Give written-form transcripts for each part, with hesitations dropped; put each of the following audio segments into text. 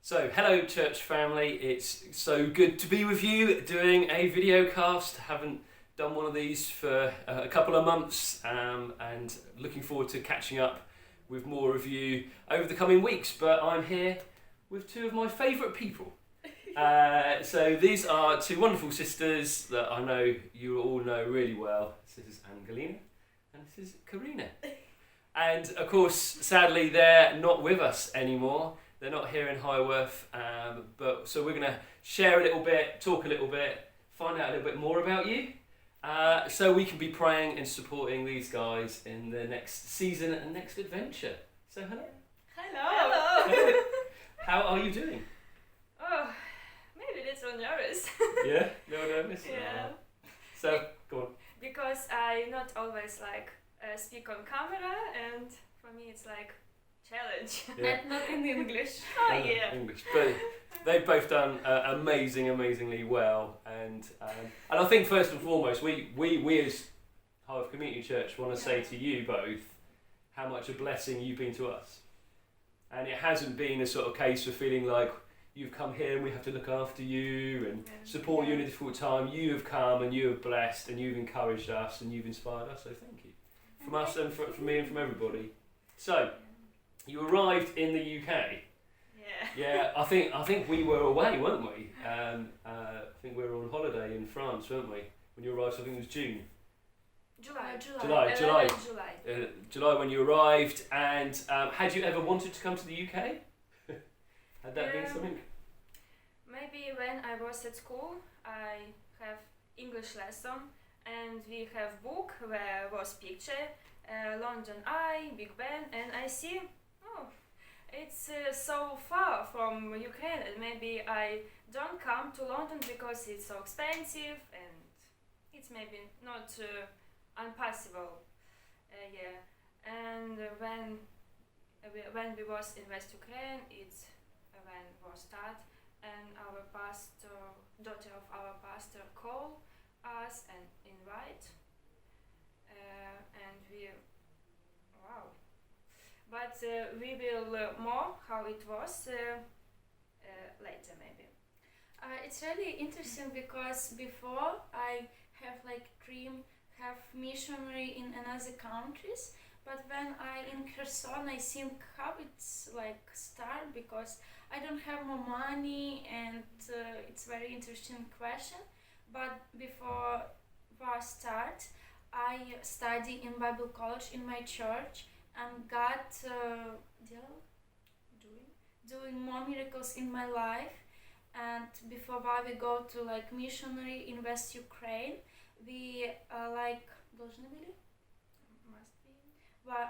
So, hello church family, it's so good to be with you doing a video cast. Haven't done one of these for a couple of months and looking forward to catching up with more of you over the coming weeks. But I'm here with two of my favourite people. So these are two wonderful sisters that I know you all know really well. This is Angelina and this is Karina. And of course, sadly, they're not with us anymore. They're not here in Highworth, but so we're going to share a little bit, talk a little bit, find out a little bit more about you, so we can be praying and supporting these guys in their next season and next adventure. So hello. Hello. How are you doing? Oh, maybe a little nervous. Yeah? No nervous? Yeah. So, go on. Because I not always speak on camera, and for me it's challenge. Yeah. And not in English. Oh yeah. English, but they've both done amazingly well, and I think first and foremost, we as Highworth Community Church want to say to you both how much a blessing you've been to us, and it hasn't been a sort of case of feeling like you've come here and we have to look after you and support you in a difficult time. You have come and you have blessed and you've encouraged us and you've inspired us. So thank you from us and from me and from everybody. So. You arrived in the UK. Yeah. I think we were away, weren't we? I think we were on holiday in France, weren't we? When you arrived, so I think it was June. July when you arrived. And had you ever wanted to come to the UK? Had that been something? Maybe when I was at school, I have English lesson, and we have book where was picture, London Eye, Big Ben, and I see. It's so far from Ukraine, and maybe I don't come to London because it's so expensive and it's maybe not impossible. And when we was in West Ukraine, it's when was start, and our daughter of our pastor call us and invite, and we wow. But we will more how it was later maybe. It's really interesting because before I have dream have missionary in another countries, but when I in Kherson I think how it's start because I don't have more money and it's very interesting question. But before war start, I study in Bible college in my church. And God doing more miracles in my life. And before we go to missionary in West Ukraine, we должны были?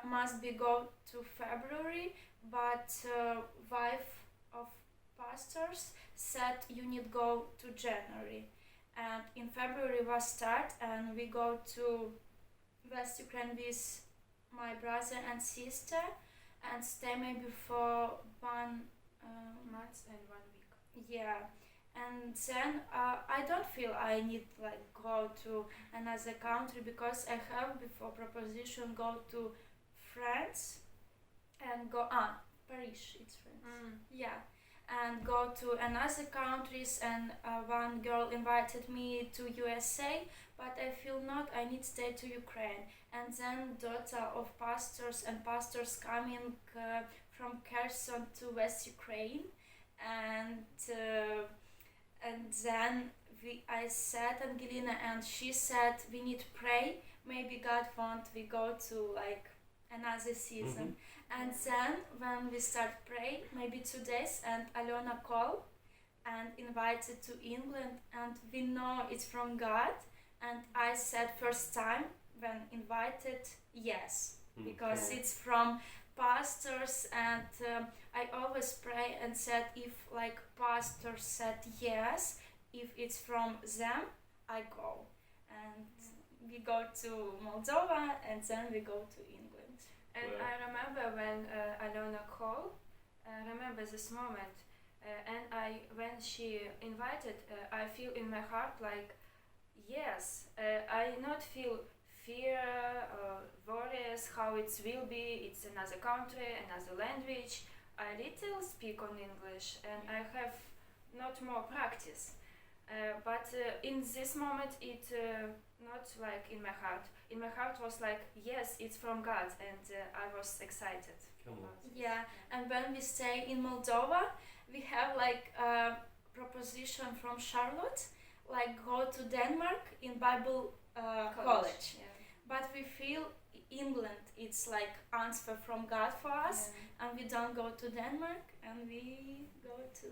Must be go to February, but wife of pastors said you need go to January. And in February was start, and we go to West Ukraine with my brother and sister and stay maybe for 1 month and 1 week. Yeah, and then I don't feel I need go to another country because I have before proposition go to France and go Paris, it's France. Yeah, and go to another countries, and one girl invited me to USA, but I feel not I need stay to Ukraine. And then daughter of pastors and pastors coming from Kherson to West Ukraine, and then I said Angelina, and she said we need to pray. Maybe God want we go to another season. And then when we start pray, maybe 2 days, and Alona called and invited to England, and we know it's from God. And I said first time when invited yes, because it's from pastors, and I always pray and said if pastor said yes, if it's from them, I go. And we go to Moldova, and then we go to England. And I remember when Alona called, I remember this moment, and when she invited, I feel in my heart yes, I not feel fear or worries how it will be. It's another country, another language. I little speak on English and I have not more practice. But in this moment, it not like in my heart. In my heart was like, yes, it's from God, and I was excited. Come on. about this. Yeah, and when we stay in Moldova, we have like a proposition from Charlotte, like go to Denmark in Bible college. Yeah. But we feel England, it's like answer from God for us, and we don't go to Denmark, and we go to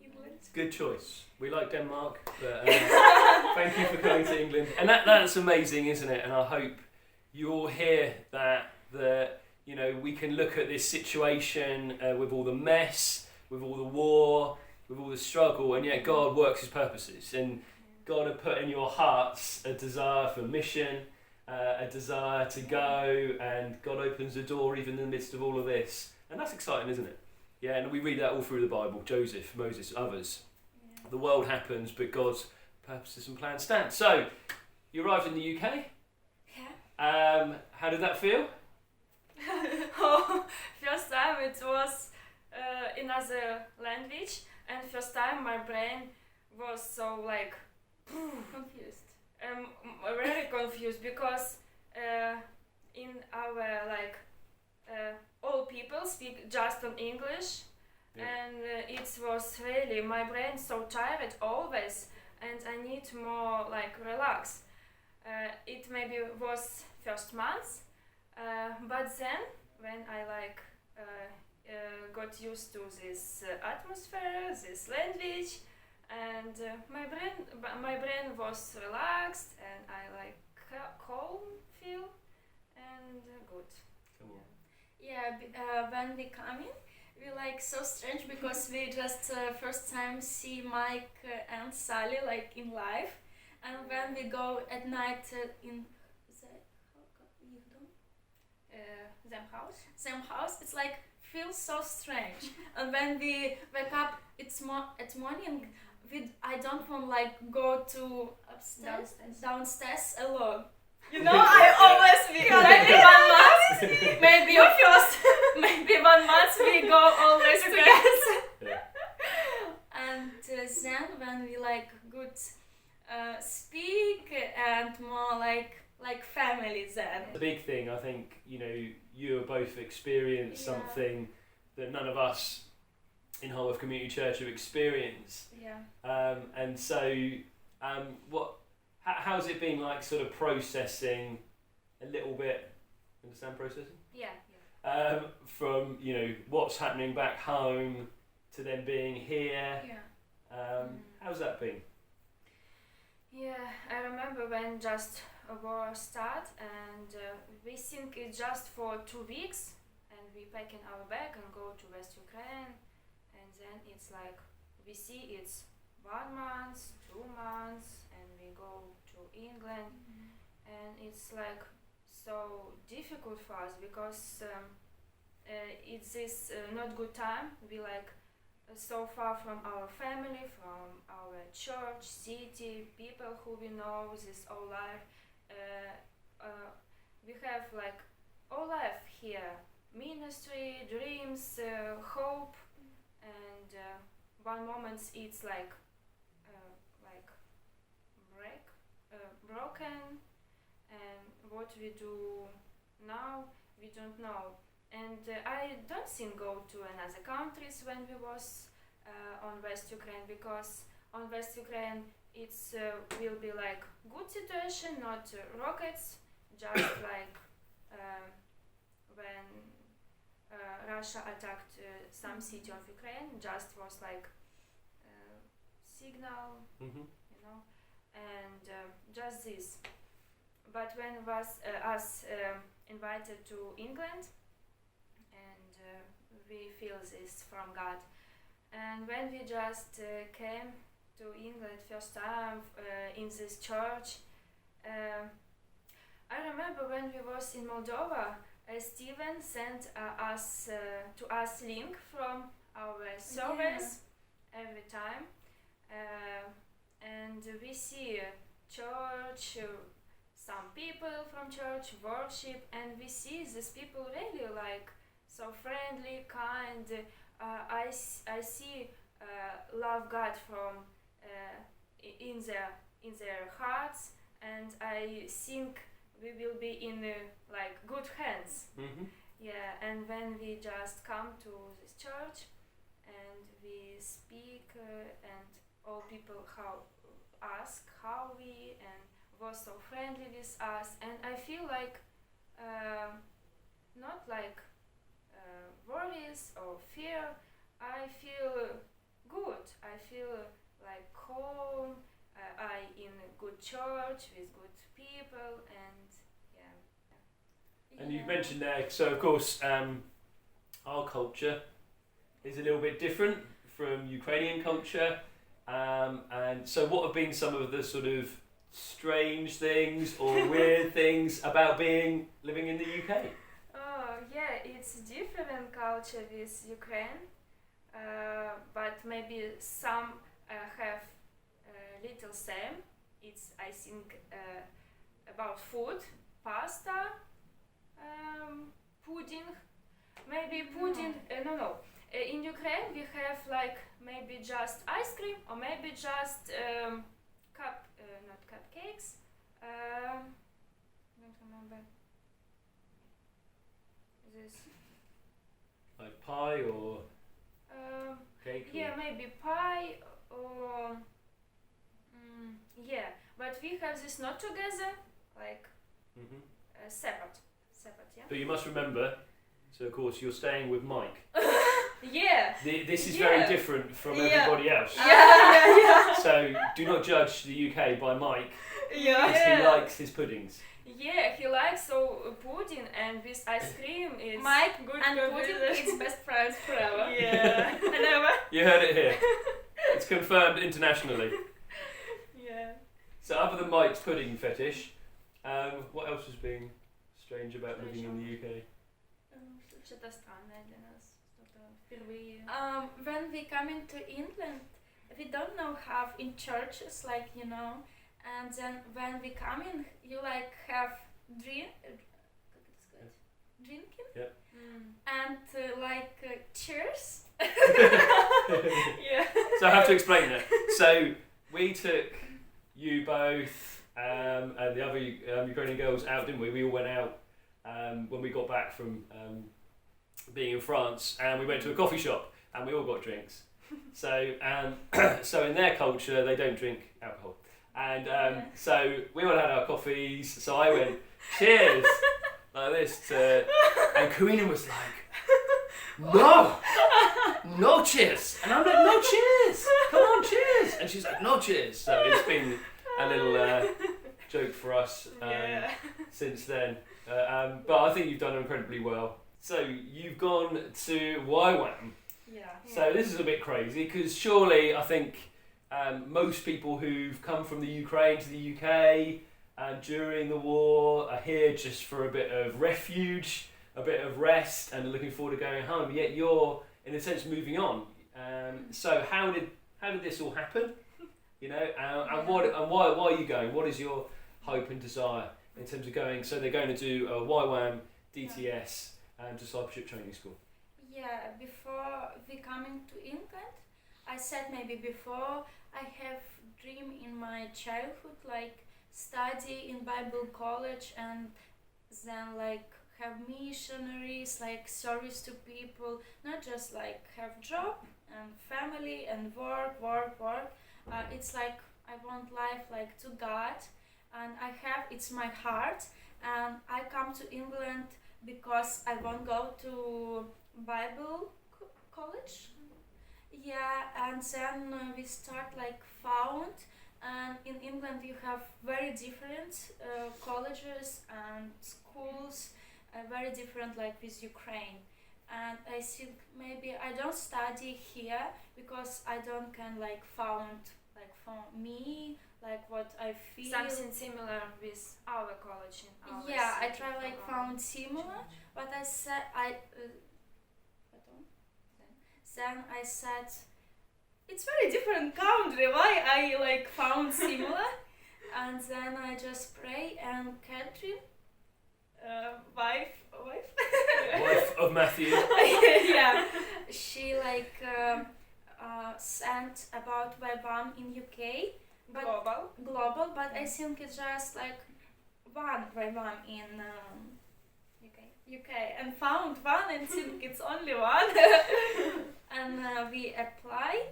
England. Good choice. We like Denmark, but thank you for coming to England. And that's amazing, isn't it? And I hope you all hear that we can look at this situation with all the mess, with all the war, with all the struggle, and yet God works His purposes. And God had put in your hearts a desire for mission, a desire to go, and God opens the door even in the midst of all of this. And that's exciting, isn't it? Yeah, and we read that all through the Bible. Joseph, Moses, others. Yeah. The world happens, but God's purposes and plans stand. So, you arrived in the UK. Yeah. How did that feel? Oh, first time it was another language, and first time my brain was so like Confused. very confused because in our all people speak just on English, Yeah. and it was really my brain so tired always, and I need more like relax. It maybe was first month, but then when I got used to this atmosphere, this language, and my brain was relaxed, and I like calm feel and good. Come on. Yeah, when we come in, we like so strange because we just first time see Mike and Sally like in live, and when we go at night in Them house. Them house, it's like feels so strange. And when we wake up, it's at morning. I don't want like go to upstairs, downstairs alone. You know, I always feel maybe 1 month, maybe maybe 1 month we go always together. Yeah. And then when we like good speak and more like family then. The big thing, I think, you have both experienced Yeah. something that none of us in Holworth Community Church have experienced. Yeah. And so, how's it been like sort of processing a little bit, understand processing? Yeah. From, what's happening back home to then being here. Yeah. How's that been? Yeah, I remember when just a war start, and we think it's just for 2 weeks, and we pack in our bag and go to West Ukraine, and then it's like we see it's 1 month, 2 months, and we go to England, and it's like so difficult for us because it's this not good time. We like so far from our family, from our church, city, people who we know this all life. We have like all life here, ministry, dreams, hope, and one moment it's like broken, and what we do now we don't know. And I don't think go to another countries when we was on West Ukraine, because on West Ukraine it's will be like good situation, not rockets, just like when Russia attacked some city of Ukraine, just was like signal, Mm-hmm. and just this. But when was us invited to England, and we feel this from God. And when we just came to England first time in this church, I remember when we was in Moldova, Stephen sent to us link from our service every time, and we see church, some people from church worship, and we see these people really like so friendly, kind. I see love God from in their hearts, and I think we will be in like good hands. Mm-hmm. Yeah, and when we just come to this church and we speak and all people ask how we and was so friendly with us, and I feel like not like worries or fear. I feel good. I feel like home. I in a good church with good people, and yeah. And you've mentioned there, so of course, our culture is a little bit different from Ukrainian culture. And so, what have been some of the sort of strange things or weird things about living in the UK? Oh yeah, it's different culture with Ukraine, but maybe some have little same. It's I think about food, pasta, pudding, maybe pudding. No. In Ukraine we have like maybe just ice cream or maybe just not cupcakes. Don't remember this. Like pie or cake? Yeah, maybe pie or yeah. But we have this not together, like Mm-hmm. separate. Yeah. But you must remember, so of course you're staying with Mike. Yeah. This is Yeah. very different from everybody else. Yeah. So do not judge the UK by Mike, Yeah. because he likes his puddings. Yeah, he likes so pudding and with ice cream is Mike good and pudding combination. is best friends forever. Yeah. I never. You heard it here. It's confirmed internationally. Yeah. So other than Mike's pudding fetish, what else has been strange about living in the UK? Что-то странное для нас, что-то впервые. When we come into England, we don't know how in churches, like and then when we come in, you like have drinking and cheers. Yeah. So I have to explain that. So we took you both and the other Ukrainian girls out, didn't we? We all went out when we got back from being in France, and we went to a coffee shop and we all got drinks. So so in their culture they don't drink alcohol, and so we all had our coffees. So I went cheers like this and Karina was like, no cheers, and I'm like, no cheers, come on, cheers, and she's like, no cheers. So it's been a little joke for us since then, but I think you've done incredibly well. So you've gone to YWAM. Yeah. So this is a bit crazy because surely I think most people who've come from the Ukraine to the UK during the war are here just for a bit of refuge, a bit of rest, and are looking forward to going home. Yet you're, in a sense, moving on. So how did this all happen? And why are you going? What is your hope and desire in terms of going? So they're going to do a YWAM DTS discipleship training school. Yeah, before we coming to England, I said maybe before I have dream in my childhood, like study in Bible college and then like have missionaries, like service to people, not just like have job and family and work. It's like I want life like to God, and it's my heart, and I come to England because I want go to Bible college. Yeah, and then we start like found, and in England you have very different colleges and schools, very different like with Ukraine. And I think maybe I don't study here because I don't can like found like for me like what I feel. Something similar with our college in our Yeah, I city, try like from our found similar, church. but I said then I said it's very different country. Why I like found similar? And then I just pray, and Catherine wife. Wife of Matthew. Yeah, she like sent about Vivam in UK, but global, but I think it's just like one Vivam in UK, and found one and think it's only one, and we apply.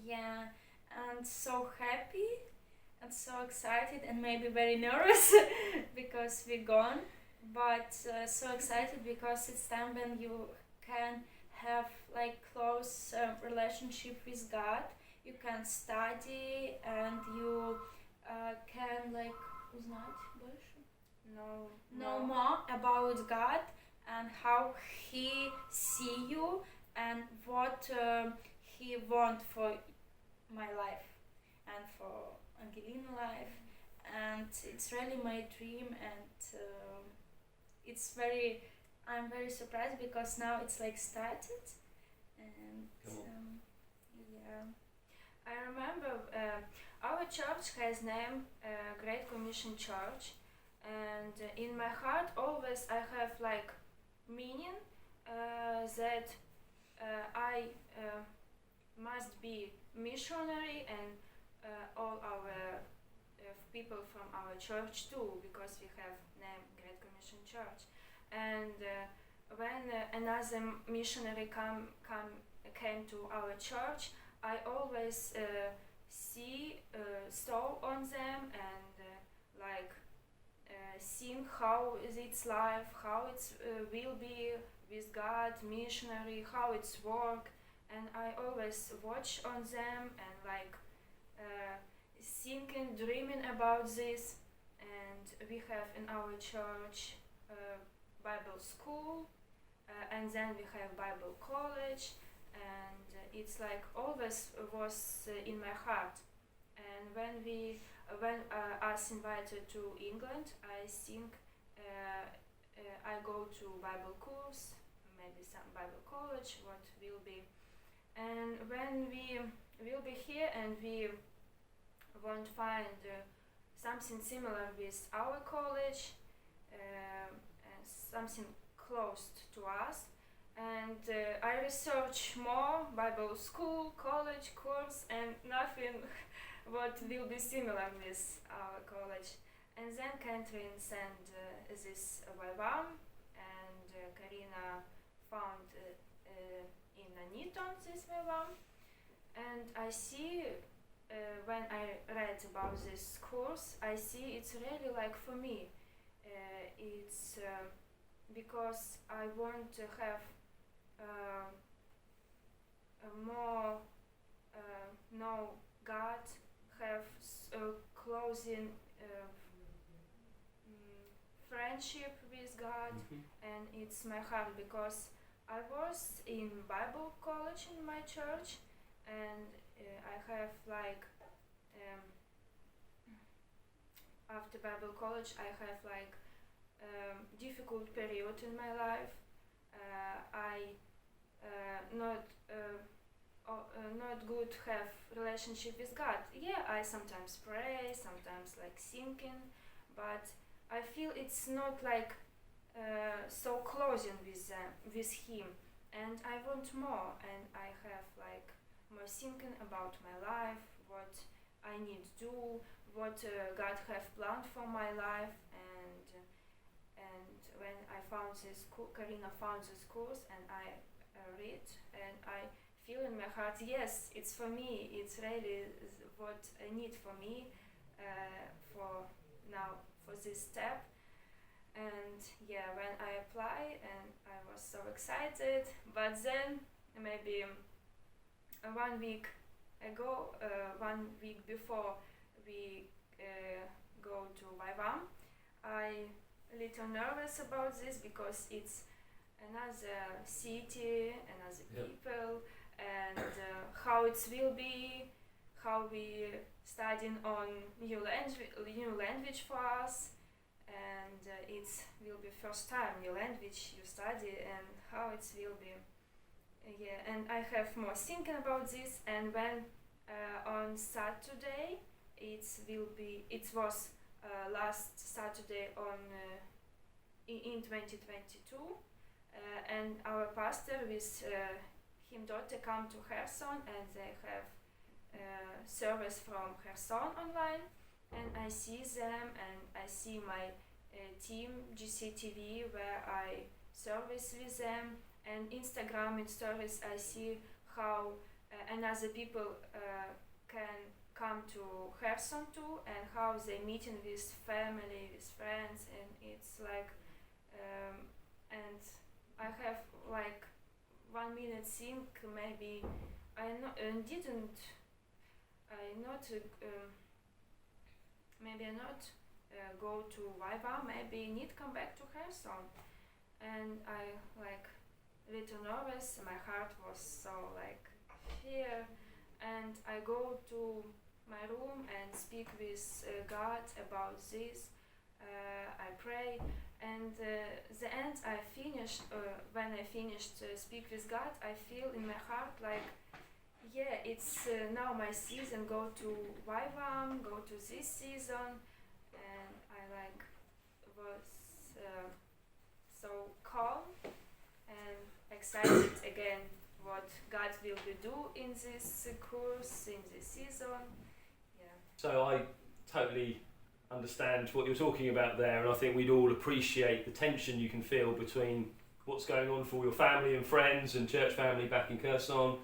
Yeah, and so happy and so excited and maybe very nervous because we're gone, but so excited because it's time when you can have like close relationship with God. You can study and you can like узнать больше. Know more about God and how He see you and what He want for my life and for Angelina life, and it's really my dream, and I'm very surprised because now it's like started, and yeah. I remember our church has name Great Commission Church, and in my heart always I have like meaning that I must be missionary, and all our people from our church too, because we have name Great Commission Church. And when another missionary came to our church, I always saw on them and think how is its life, how it will be with God, missionary, how it's work, and I always watch on them and thinking, dreaming about this. And we have in our church Bible school, and then we have Bible college, and it's like always was in my heart. And when us invited to England, I think I go to Bible course, maybe some Bible college, what will be. And when we will be here and we won't find something similar with our college, something close to us, and I research more Bible school, college course, and nothing what will be similar with our college. And then Catherine sent this Vivam, and Karina found in Aniton this Vivam, and I see when I read about this course, I see it's really like for me. It's because I want to have more know God, have closing friendship with God, and it's my heart because I was in Bible college in my church, and I have after Bible college I have difficult period in my life. I not good have relationship with God. Yeah, I sometimes pray, sometimes thinking, but I feel it's not so closing with Him, and I want more, and I have more thinking about my life, what I need to do, what God have planned for my life, and when I found this, Karina found this course, and I read, and I feel in my heart, yes, it's for me. It's really what I need for me, for now, for this step. And yeah, when I applied, and I was so excited, but then maybe 1 week ago, 1 week before we go to Vivam, I a little nervous about this because it's another city, another people, and how it will be, how we studying on new language for us, and it will be first time new language you study, and how it will be. Yeah, and I have more thinking about this, and when on Saturday it was last Saturday on in 2022, and our pastor with him daughter come to Kherson, and they have service from Kherson online, and I see them, and I see my team GCTV where I service with them, and Instagram in stories I see how another people can come to Kherson too, and how they meeting with family, with friends, and it's like and I have like 1 minute think maybe I not didn't I not maybe I not go to Viva, maybe need come back to Kherson, and I like little nervous. My heart was so like fear, and I go to my room and speak with God about this. I pray, and the end I finished. When I finished speak with God, I feel in my heart like, yeah, it's now my season. Go to Vivam, go to this season, and I like was so calm and excited again what God will be do in this course, in this season. Yeah. So I totally understand what you're talking about there, and I think we'd all appreciate the tension you can feel between what's going on for your family and friends and church family back in Kherson,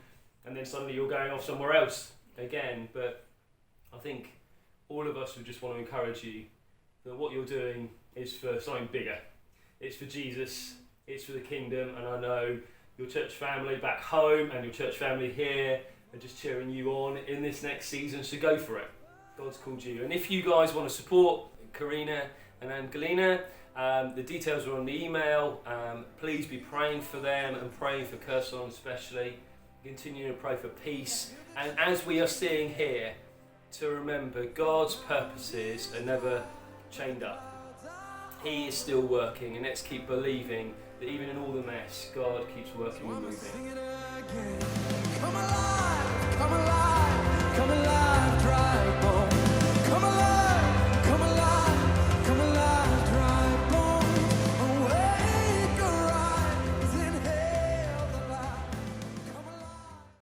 and then suddenly you're going off somewhere else again. But I think all of us would just want to encourage you that what you're doing is for something bigger. It's for Jesus, it's for the kingdom, and I know your church family back home and your church family here are just cheering you on in this next season, so go for it. God's called you. And if you guys want to support Karina and Angelina, the details are on the email. Please be praying for them and praying for Kherson especially. Continue to pray for peace. And as we are seeing here, to remember God's purposes are never chained up. He is still working, and let's keep believing that even in all the mess, God keeps working and moving.